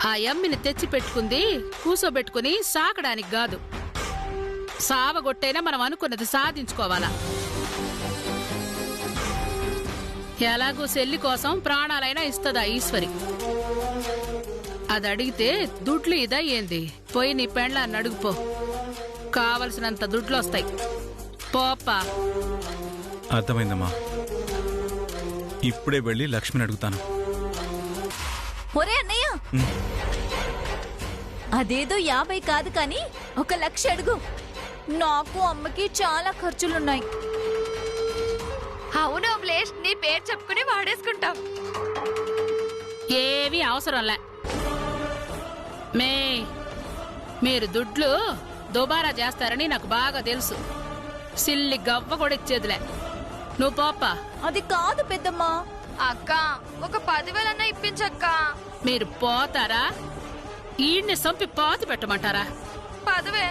ఆ యమ్మిని తెచ్చి పెట్టుకుంది కూసోబెట్టుకుని సాకడానికి కాదు. సావగొట్టైనా మనం అనుకున్నది సాధించుకోవాలా. ఎలాగూ సెల్లి కోసం ప్రాణాలైనా ఇస్తుందా ఈశ్వరి. అది అడిగితే దుడ్లు ఇదా ఏంది? పోయి నీ పెండ్లాన్ని అడుగుపో, కావలసినంత దుడ్లొస్తాయి. పోప్పా. అర్థమైందమ్మా, ఇప్పుడే వెళ్ళి లక్ష్మిని అడుగుతాను. ఒరే అన్నయ్య, అదేదో 50 కాదు కానీ 1,00,000 అడుగు. నాకు అమ్మకి చాలా ఖర్చులున్నాయి. అవును అభిలేష్, నీ పేరు చెప్పుకుని వాడేసుకుంటాం. ఏమీ అవసరంలే. మీరు దుడ్లు దుబారా చేస్తారని నాకు బాగా తెలుసు. సిల్లి గవ్వ కూడా ఇచ్చేదిలే. నువ్వు పోప్పా. అది కాదు పెద్దమ్మా. అక్క, ఒక 10,000 ఇప్పించక్క. మీరు పోతారా? ఈడ్ని సంపి పాతి పెట్టమంటారా? 10,000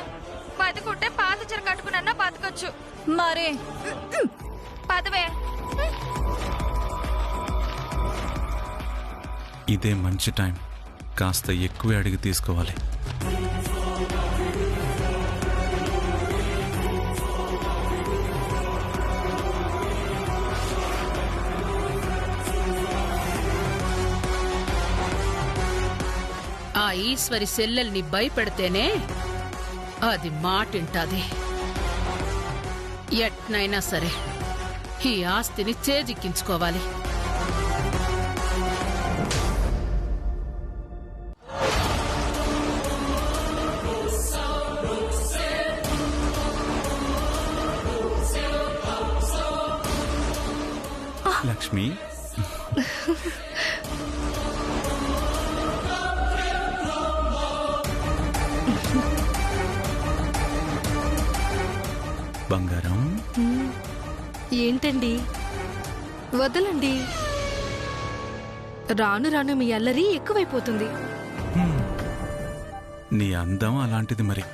బతుకుంటే పాత చీర కట్టుకున్నా బతకొచ్చు. మరే 10,000. ఇదే మంచి టైం, కాస్త ఎక్కువే అడిగి తీసుకోవాలి. ఆ ఈశ్వరి సెల్లెల్ని భయపెడితేనే అది మాటింటాది. ఎట్నైనా సరే ఈ ఆస్తిని చేజిక్కించుకోవాలి. లక్ష్మి, బంగారం. ఏంటండి, వదలండి. రాను రాను మీ అల్లరి ఎక్కువైపోతుంది. నీ అందం అలాంటిది మరి.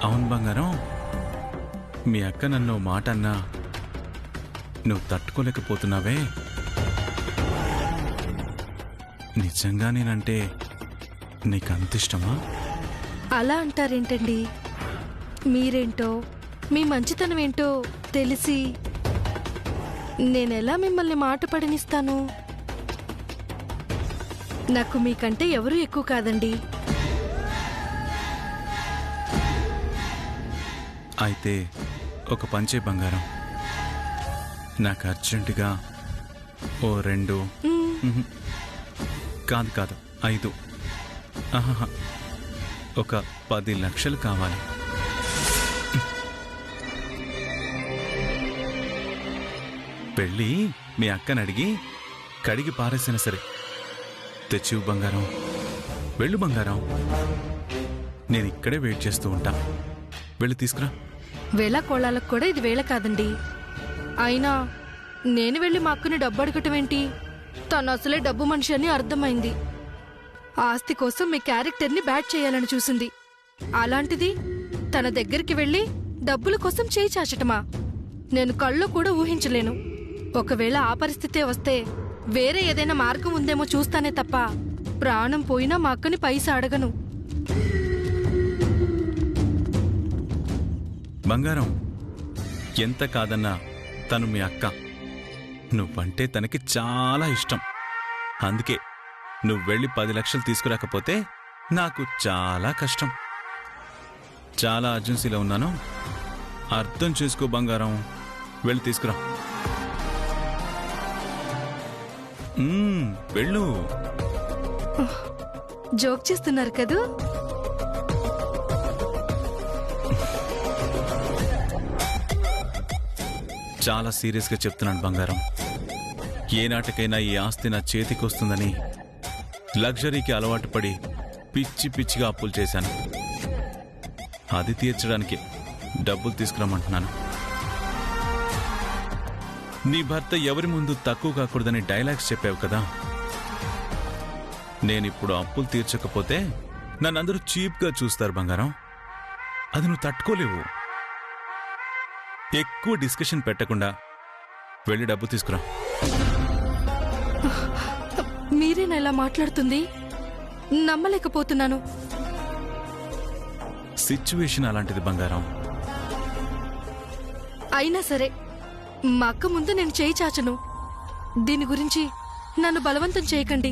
అవును బంగారం, మీ అక్క నన్ను మాట అన్నా నువ్వు తట్టుకోలేకపోతున్నావే. నిజంగా నేనంటే నీకంత ఇష్టమా? అలా అంటారేంటండి? మీరేంటో, మీ మంచితనం ఏంటో తెలిసి నేనెలా మిమ్మల్ని మాట పడనిస్తాను? నాకు మీకంటే ఎవరూ ఎక్కువ కాదండి. అయితే ఒక పంచే బంగారం, నాకు అర్జెంటుగా ఓ 2 కాదు 5 ఒక 10 లక్షలు కావాలి. పెళ్ళి మీ అక్కని అడిగి కడిగి పారేసినా సరే తెచ్చివు బంగారం. వెళ్ళు బంగారం, నేను ఇక్కడే వెయిట్ చేస్తూ ఉంటా. వెళ్ళి తీసుకురా. వేళ కోళాలకు కూడా ఇది వేళ కాదండి. అయినా నేను వెళ్ళి మా అక్కని డబ్బు అడగటం ఏంటి? తను అసలే డబ్బు మనిషి అని అర్థమైంది. ఆస్తి కోసం మీ క్యారెక్టర్ని బ్యాడ్ చేయాలని చూసింది. అలాంటిది తన దగ్గరికి వెళ్ళి డబ్బుల కోసం చేయి చాచటమా? నేను కళ్ళలో కూడా ఊహించలేను. ఒకవేళ ఆ పరిస్థితే వస్తే వేరే ఏదైనా మార్గం ఉందేమో చూస్తానే తప్ప ప్రాణం పోయినా మా అక్కని పైసా అడగను. బంగారం, ఎంత కాదన్నా తను మీ అక్క. నువ్వంటే తనకి చాలా ఇష్టం. అందుకే నువ్వు వెళ్ళి 10 లక్షలు తీసుకురాకపోతే నాకు చాలా కష్టం. చాలా అర్జెన్సీలో ఉన్నాను, అర్థం చేసుకో బంగారం. వెళ్ళి తీసుకురా. వెళ్ళు. జోక్ చేస్తున్నారు కదూ? చాలా సీరియస్గా చెప్తున్నాను బంగారం. ఏనాటికైనా ఈ ఆస్తి నా చేతికొస్తుందని లగ్జరీకి అలవాటు పడి పిచ్చి పిచ్చిగా అప్పులు చేశాను. అది తీర్చడానికి డబ్బులు తీసుకురమ్మంటున్నాను. నీ భర్త ఎవరి ముందు తక్కువ కాకూడదని డైలాగ్స్ చెప్పావు కదా. నేనిప్పుడు అప్పులు తీర్చకపోతే నన్నందరూ చీప్గా చూస్తారు బంగారం. అది నువ్వు తట్టుకోలేవు. ఎక్కువ డిస్కషన్ పెట్టకుండా వెళ్ళి డబ్బు తీసుకురా. మీరేనా ఇలా మాట్లాడుతుంది? నమ్మలేకపోతున్నాను. సిచ్యువేషన్ అలాంటిది బంగారం. అయినా సరే మా అక్క ముందు నేను చేయి చాచను. దీని గురించి నన్ను బలవంతం చేయకండి.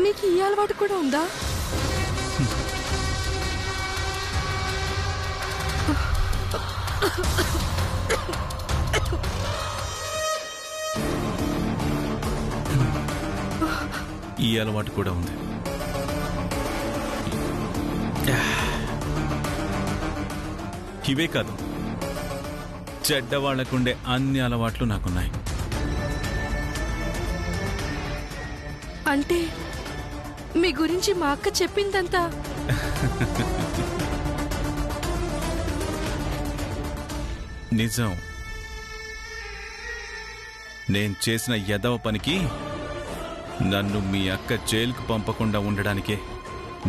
నీకు ఈ అలవాటు కూడా ఉందా? ఈ అలవాటు కూడా ఉంది. ఇవే కాదు, చెడ్డవాళ్లకుండే అన్ని అలవాట్లు నాకున్నాయి. అంటే మీ గురించి మా అక్క చెప్పిందంతా నిజం. నేను చేసిన ఎదవ పనికి నన్ను మీ అక్క జైలుకు పంపకుండా ఉండడానికే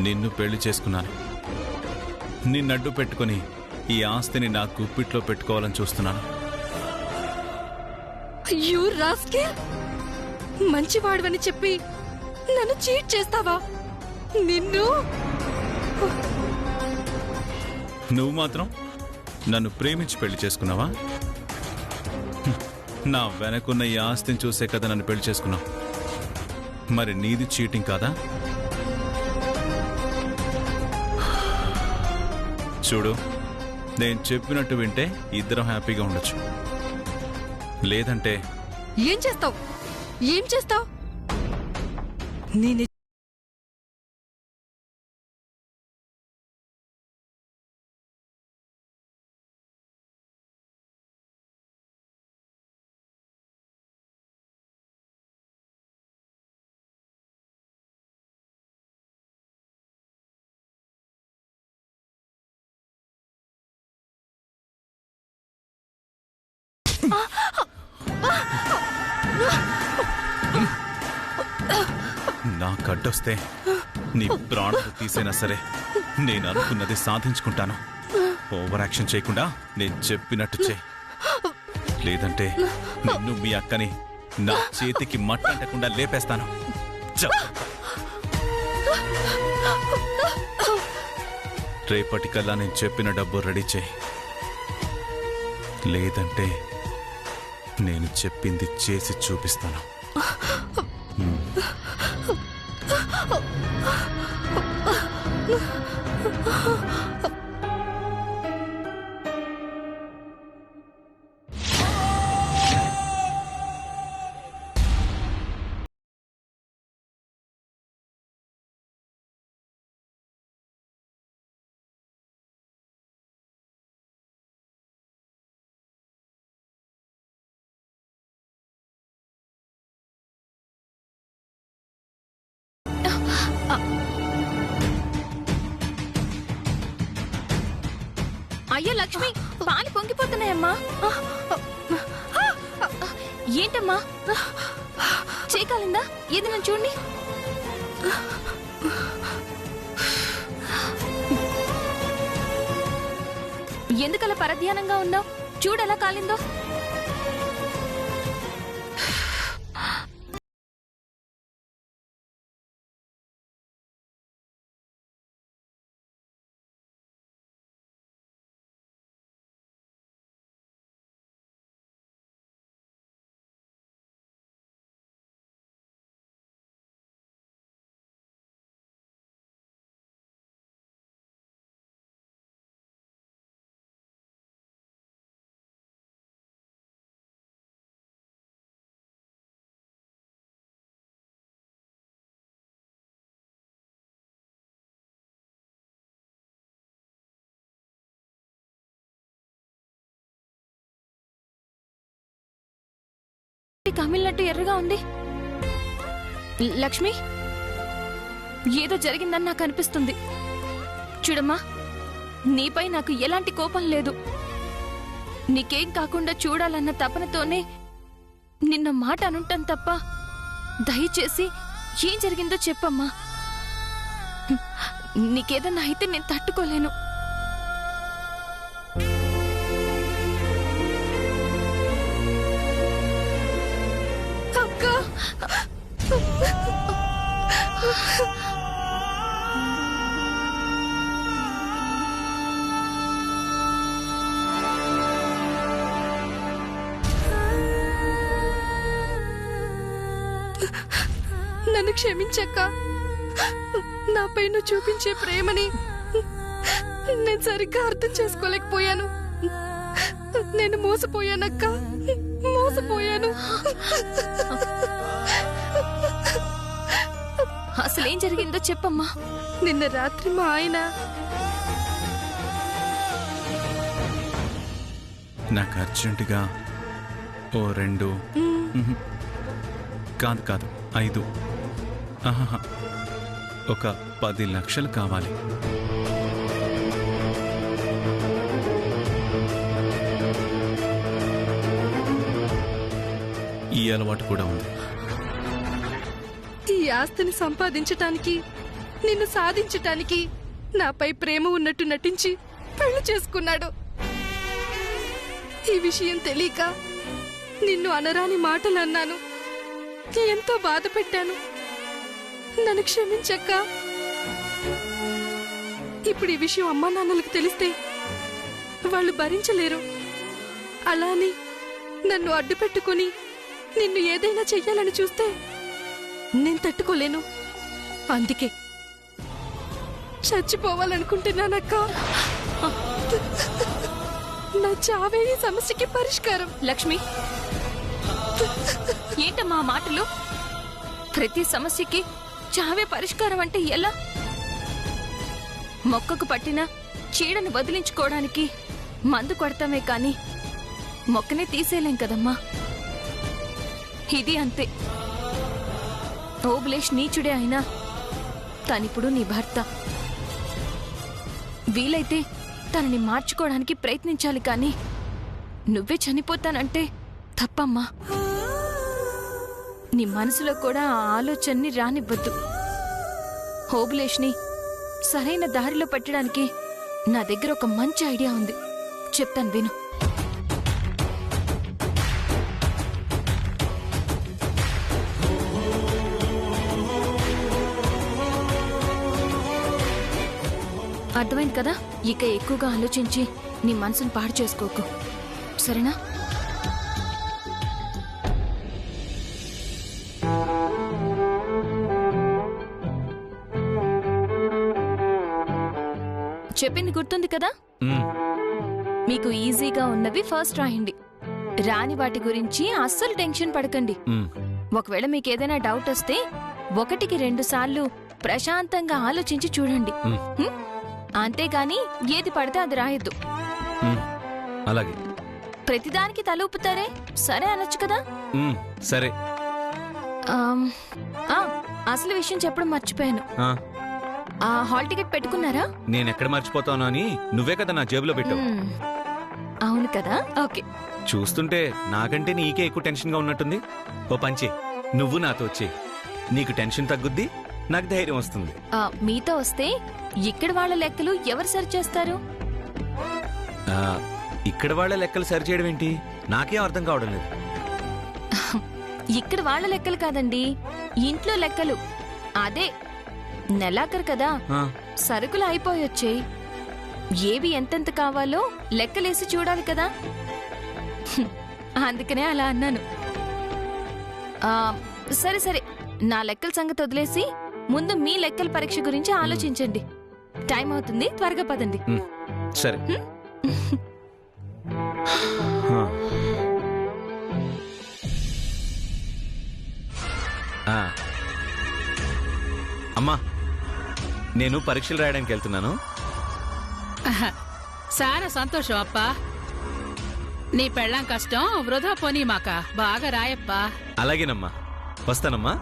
నిన్ను పెళ్లి చేసుకున్నాను. నిన్నడ్డు పెట్టుకుని ఈ ఆస్తిని నా గుప్పిట్లో పెట్టుకోవాలని చూస్తున్నాను. అయ్యో రాస్కెల్! మంచివాడివని చెప్పి నన్ను చీట్ చేస్తావా? నిన్ను నువ్వు మాత్రం నన్ను ప్రేమించి పెళ్లి చేసుకున్నావా? నా వెనకున్న ఈ ఆస్తిని చూసే కదా నన్ను పెళ్లి చేసుకున్నావు. మరి నీది చీటింగ్ కాదా? చూడు, నేను చెప్పినట్టు వింటే ఇద్దరం హ్యాపీగా ఉండొచ్చు. లేదంటే ఏం చేస్తావు? ఏం చేస్తావు? నేను నాకు అడ్డొస్తే నీ ప్రాణాలు తీసైనా సరే నేను అనుకున్నది సాధించుకుంటాను. ఓవర్ యాక్షన్ చేయకుండా నేను చెప్పినట్టు చేయి. లేదంటే నిన్ను మీ అక్కని నా చేతికి మట్టంటకుండా లేపేస్తాను. రేపటికల్లా నేను చెప్పిన డబ్బు రెడీ చేయి. లేదంటే నేను చెప్పింది చేసి చూపిస్తాను. అయ్యో లక్ష్మి, పాలు పొంగిపోతున్నాయమ్మా. ఏంటమ్మా, చేయకాలిందా? ఏది నన్ను చూడండి. ఎందుకలా పరధ్యానంగా ఉన్నావు? చూడెలా కాలిందో. కమిలినట్టు ఎర్రగా ఉంది. లక్ష్మి, ఏదో జరిగిందని నాకు అనిపిస్తుంది. చూడమ్మా, నీపై నాకు ఎలాంటి కోపం లేదు. నీకేం కాకుండా చూడాలన్న తపనతోనే నిన్న మాట అనుంటాను తప్ప దయచేసి ఏం జరిగిందో చెప్పమ్మా. నీకేదన్నా అయితే నేను తట్టుకోలేను. అక్క, నన్ను క్షమించక్క. నాపై నువ్వు చూపించే ప్రేమని నేను సరిగ్గా అర్థం చేసుకోలేకపోయాను. నేను మోసపోయానక్క, మోసపోయాను. అసలేం జరిగిందో చెప్పమ్మా. నిన్న రాత్రి మా ఆయన నాకు అర్జెంటుగా ఓ 2 కాదు 5 ఆహాహా, ఒక 10 లక్షలు కావాలి. ఈ అలవాటు కూడా ఉంది. ఈ ఆస్తిని సంపాదించటానికి, నిన్ను సాధించటానికి నాపై ప్రేమ ఉన్నట్టు నటించి పెళ్లి చేసుకున్నాడు. ఈ విషయం తెలియక నిన్ను అనరాని మాటలు అన్నాను. ఎంతో బాధ పెట్టాను. నన్ను క్షమించక్క. ఇప్పుడు ఈ విషయం అమ్మా నాన్నలకు తెలిస్తే వాళ్ళు భరించలేరు. అలానే నన్ను అడ్డు పెట్టుకుని నిన్ను ఏదైనా చెయ్యాలని చూస్తే నేను తట్టుకోలేను. అందుకే చచ్చిపోవాలనుకుంటున్నానక్క. నా చావే ఈ సమస్యకి పరిష్కారం. లక్ష్మి, ఏంటమ్మా మాటలు? ప్రతి సమస్యకి చావే పరిష్కారం అంటే ఎలా? మొక్కకు పట్టిన చీడను వదిలించుకోవడానికి మందు కొడతామే కాని మొక్కనే తీసేయలేం కదమ్మా. ఇది అంతే. ఓబులేష్ నీచుడే అయినా తనిప్పుడు నీ భర్త. వీలైతే తనని మార్చుకోవడానికి ప్రయత్నించాలి కానీ నువ్వే చనిపోతానంటే తప్పమ్మా. నీ మనసులో కూడా ఆ ఆలోచనని రానివ్వద్దు. ఓబులేష్ని సరైన దారిలో పెట్టడానికి నా దగ్గర ఒక మంచి ఐడియా ఉంది, చెప్తాను విను. అర్థమైంది కదా? ఇక ఎక్కువగా ఆలోచించి నీ మనసును పాడు చేసుకోకు, సరేనా? చెప్పింది గుర్తుంది కదా? మీకు ఈజీగా ఉన్నవి ఫస్ట్ రాయండి. రాని వాటి గురించి అస్సలు టెన్షన్ పడకండి. ఒకవేళ మీకేదైనా డౌట్ వస్తే 1కి 2 సార్లు ప్రశాంతంగా ఆలోచించి చూడండి. అంతేగాని ఏది పడితే అది రాయొద్దు. అలాగే. ప్రతిదానికి తల ఊపుతారే, సరే అనొచ్చు కదా? సరే. అసలు విషయం చెప్పడం మర్చిపోయాను. హాల్ టికెట్ పెట్టుకున్నారా? నేనెక్కడ మర్చిపోతాను అని నువ్వే కదా నా జేబులో పెట్టావు. అవును కదా? ఓకే. చూస్తుంటే నాకంటే నీకే ఎక్కువ టెన్షన్ గా ఉన్నట్టుంది. ఓ పంచి, నువ్వు నాతో వచ్చే, నీకు టెన్షన్ తగ్గుద్ది, నాకు ధైర్యం వస్తుంది. మీతో వస్తే ఇక్కడ వాళ్ళ లెక్కలు ఎవరు సరి చేస్తారు? ఇక్కడ వాళ్ళ లెక్కలు సరిచేయడం ఏంటి? నాకేం అర్థం కావడం లేదు. ఇక్కడ వాళ్ళ లెక్కలు కాదండి, ఇంట్లో లెక్కలు. అదే నెలాఖరు కదా, సరుకులు అయిపోయొచ్చాయి. ఏవి ఎంతెంత కావాలో లెక్కలేసి చూడాలి కదా. అందుకనే అలా అన్నాను. సరే సరే, నా లెక్కల సంగతి వదిలేసి ముందు మీ లెక్కల పరీక్ష గురించి ఆలోచించండి. టైం అవుతుంది, త్వరగా పదండి. సరే. అమ్మా, నేను పరీక్షలు రాయడానికి వెళ్తున్నాను. చాలా సంతోషం అప్పా. నీ పెళ్ళాం కష్టం వృధా పోనీ మాక. బాగా రాయప్పా. అలాగేనమ్మా, వస్తానమ్మా.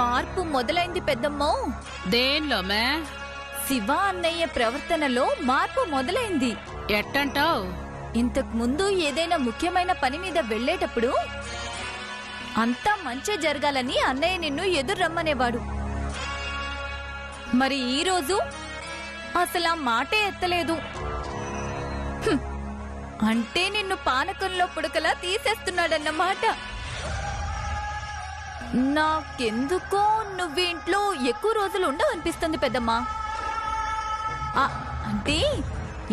మార్పు మొదలైంది పెద్దమ్మో. దేనిలో మే? శివ అన్నయ్య ప్రవర్తనలో మార్పు మొదలైంది. ఎట్టంటావు? ఇంతకు ముందు ఏదైనా ముఖ్యమైన పని మీద వెళ్ళేటప్పుడు అంతా మంచి జరగాలని అన్నయ్య నిన్ను ఎదురు రమ్మనేవాడు. మరి ఈ రోజు అసలు ఆ మాటే ఎత్తలేదు. హ్మ్. అంటే నిన్ను పానకంలో పుడకలా తీసేస్తున్నాడన్నమాట. నాకెందుకో నువ్వింట్లో ఎక్కువ రోజులు ఉండవు అనిపిస్తుంది పెద్దమ్మా. అంటే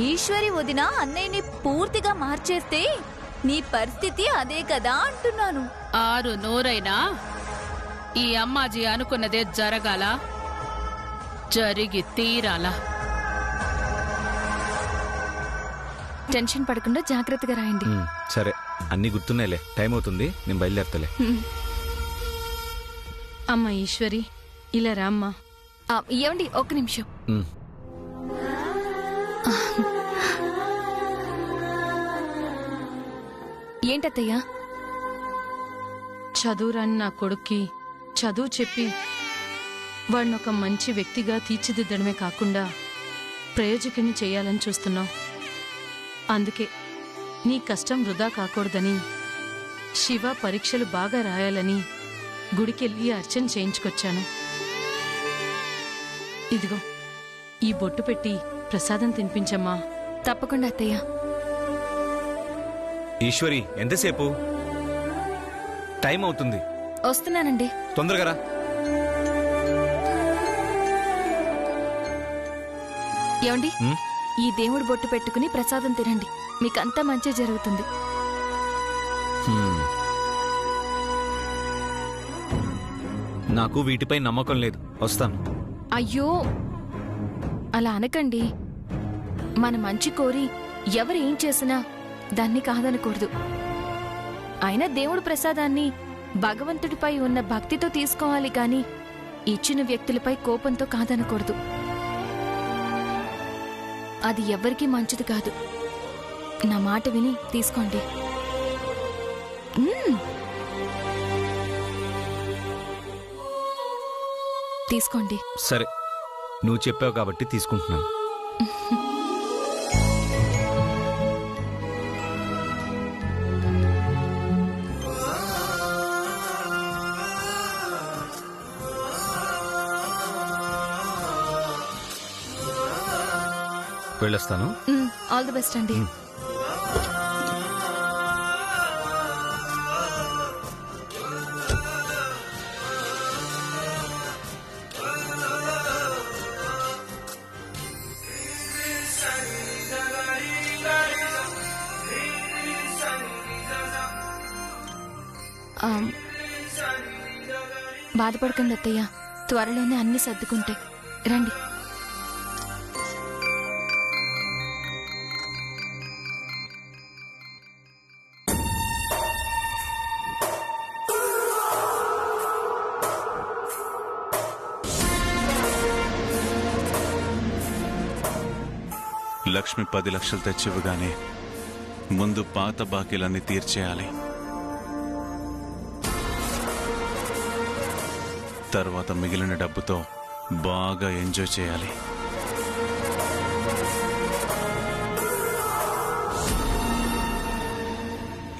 ఈశ్వరి వదిన అన్నయ్యని పూర్తిగా మార్చేస్తే నీ పరిస్థితి అదే కదా అంటున్నాను. 6 నూరైనా ఈ అమ్మాజీ అనుకున్నదే జరగాల, జరిగి తీరాలా. టెన్షన్ పడకుండా జాగ్రత్తగా రాయండి. సరే, అన్ని గుర్తున్నాయిలే. టైం అవుతుంది, నేను బయలుదేరతలే. అమ్మ ఈశ్వరి, ఇలా రామ్మా. ఏమండి, ఒక్క నిమిషం. ఏంటత్తయ్యా? చదువురాని నా కొడుక్కి చదువు చెప్పి వాడిని ఒక మంచి వ్యక్తిగా తీర్చిదిద్దడమే కాకుండా ప్రయోజకుని చేయాలని చూస్తున్నావు. అందుకే నీ కష్టం వృధా కాకూడదని శివ పరీక్షలు బాగా రాయాలని గుడికెళ్ళి అర్చన చేయించుకొచ్చాను. ఇదిగో ఈ బొట్టు పెట్టి ప్రసాదం తినిపించమ్మా. తప్పకుండా అత్తయ్య. ఈశ్వరి, ఎంతసేపు? టైం అవుతుంది. వస్తున్నానండి. తొందరగా రా. ఏమండి, ఈ దేవుడి బొట్టు పెట్టుకుని ప్రసాదం తినండి, మీకంతా మంచి జరుగుతుంది. నాకు వీటిపై నమ్మకం లేదు, వస్తాను. అయ్యో, అలా అనకండి. మన మంచి కోరి ఎవరు ఏం చేసినా దాన్ని కాదనకూడదు. అయినా దేవుడి ప్రసాదాన్ని భగవంతుడిపై ఉన్న భక్తితో తీసుకోవాలి గాని ఇచ్చిన వ్యక్తులపై కోపంతో కాదనకూడదు. అది ఎవ్వరికీ మంచిది కాదు. నా మాట విని తీసుకోండి. తీసుకోండి. సరే, నువ్వు చెప్పావు కాబట్టి తీసుకుంటున్నాను. వెళ్ళొస్తాను. ఆల్ ది బెస్ట్ అండి. బాధపడకండి అత్తయ్య, త్వరలోనే అన్ని సర్దుకుంటాయి. రండి. లక్ష్మి 10 లక్షలు తెచ్చివ్వగానే ముందు పాత బాకీలన్నీ తీర్చేయాలి. తర్వాత మిగిలిన డబ్బుతో బాగా ఎంజాయ్ చేయాలి.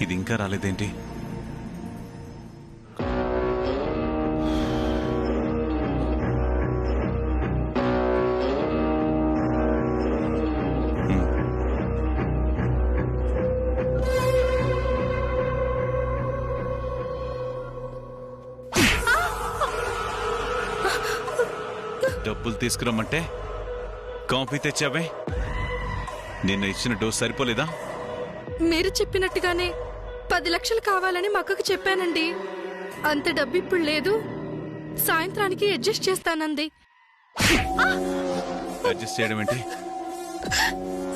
ఇది ఇంకా రాలేదేంటి? డబ్బులు తీసుకురమ్మంటే కాఫీ తెచ్చావే? నిన్న ఇచ్చిన డోస్ సరిపోలేదా? మీరు చెప్పినట్టుగానే 10 లక్షలు కావాలని మా అక్కకు చెప్పానండి. అంత డబ్బు ఇప్పుడు లేదు, సాయంత్రానికి అడ్జస్ట్ చేస్తానంది. అడ్జస్ట్ చేయడం ఏంటి?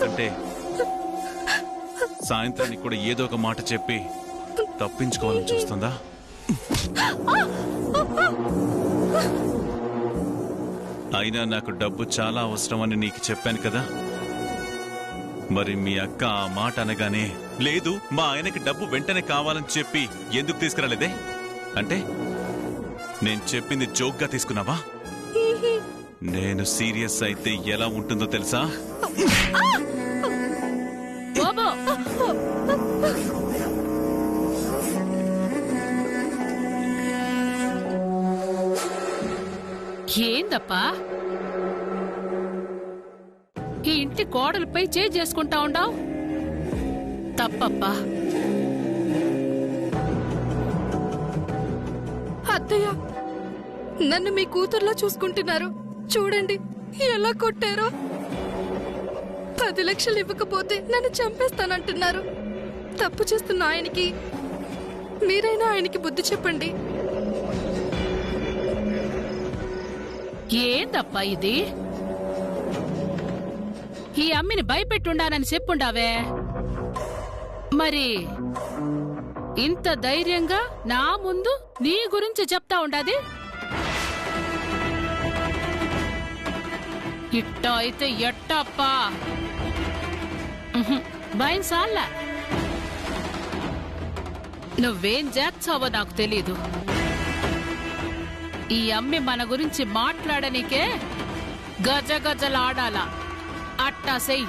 అంటే సాయంత్రానికి కూడా ఏదో ఒక మాట చెప్పి తప్పించుకోవాలని చూస్తుందా? అయినా నాకు డబ్బు చాలా అవసరమని నీకు చెప్పాను కదా. మరి మీ అక్క ఆ మాట అనగానే లేదు మా ఆయనకి డబ్బు వెంటనే కావాలని చెప్పి ఎందుకు తీసుకురాలేదే? అంటే నేను చెప్పింది జోక్గా తీసుకున్నావా? నేను సీరియస్ అయితే ఎలా ఉంటుందో తెలుసా? ఓ బాబు ఏందప్పా ఈ ఇంటి కోడలపై చేసుకుంటా ఉండావు? తప్పప్పా. అత్తయ్య, నన్ను మీ కూతుర్లా చూసుకుంటున్నారు. చూడండి ఎలా కొట్టారో. 10 లక్షలు ఇవ్వకపోతే నన్ను చంపేస్తానంటున్నారు. తప్పు చేస్తున్న ఆయనకి మీరైనా ఆయనకి బుద్ధి చెప్పండి. ఏందప్పా ఇది? ఈ అమ్మిని భయపెట్టుండానని చెప్పుండావే. మరి ఇంత ధైర్యంగా నా ముందు నీ గురించి చెప్తా ఉండాది? ఇట్ట అయితే ఎట్టప్పా? భయం సాల్లా. నువ్వేం చేస్తావో నాకు తెలీదు. ఈ అమ్మి మన గురించి మాట్లాడనికే గజగజలాడాలా. అట్టా సెయ్.